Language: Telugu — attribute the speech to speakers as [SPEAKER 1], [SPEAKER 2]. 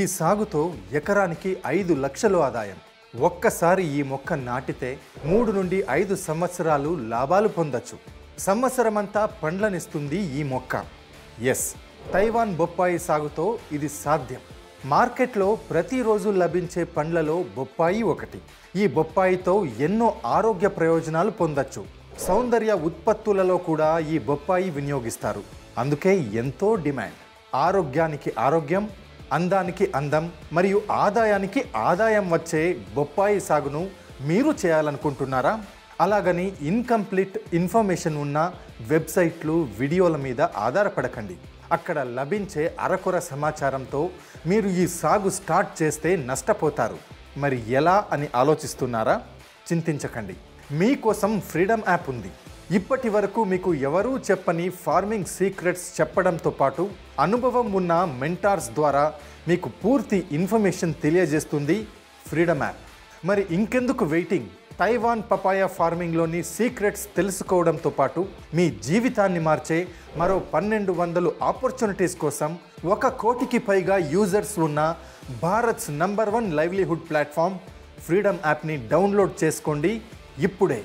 [SPEAKER 1] ఈ సాగుతో ఎకరానికి 5 లక్షలు ఆదాయం. ఒక్కసారి ఈ మొక్క నాటితే 3 నుండి 5 సంవత్సరాలు లాభాలు పొందొచ్చు. సంవత్సరమంతా పండ్లనిస్తుంది ఈ మొక్క. ఎస్, తైవాన్ బొప్పాయి సాగుతో ఇది సాధ్యం. మార్కెట్లో ప్రతిరోజు లభించే పండ్లలో బొప్పాయి ఒకటి. ఈ బొప్పాయితో ఎన్నో ఆరోగ్య ప్రయోజనాలు పొందొచ్చు. సౌందర్య ఉత్పత్తులలో కూడా ఈ బొప్పాయి వినియోగిస్తారు. అందుకే ఎంతో డిమాండ్. ఆరోగ్యానికి ఆరోగ్యం, అందానికి అందం మరియు ఆదాయానికి ఆదాయం వచ్చే బొప్పాయి సాగును మీరు చేయాలనుకుంటున్నారా? అలాగని ఇన్కంప్లీట్ ఇన్ఫర్మేషన్ ఉన్న వెబ్సైట్లు, వీడియోల మీద ఆధారపడకండి. అక్కడ లభించే అరకొర సమాచారంతో మీరు ఈ సాగు స్టార్ట్ చేస్తే నష్టపోతారు. మరి ఎలా అని ఆలోచిస్తున్నారా? చింతించకండి, మీకోసం ఫ్రీడమ్ యాప్ ఉంది. ఇప్పటి వరకు మీకు ఎవరూ చెప్పని ఫార్మింగ్ సీక్రెట్స్ చెప్పడంతో పాటు అనుభవం ఉన్న మెంటార్స్ ద్వారా మీకు పూర్తి ఇన్ఫర్మేషన్ తెలియజేస్తుంది ఫ్రీడమ్ యాప్. మరి ఇంకెందుకు వెయిటింగ్? తైవాన్ పపాయ ఫార్మింగ్లోని సీక్రెట్స్ తెలుసుకోవడంతో పాటు మీ జీవితాన్ని మార్చే మరో 1200 ఆపర్చునిటీస్ కోసం 1 కోటికి పైగా యూజర్స్ ఉన్న Bharats number 1 livelihood platform freedom యాప్ని డౌన్లోడ్ చేసుకోండి ఇప్పుడే.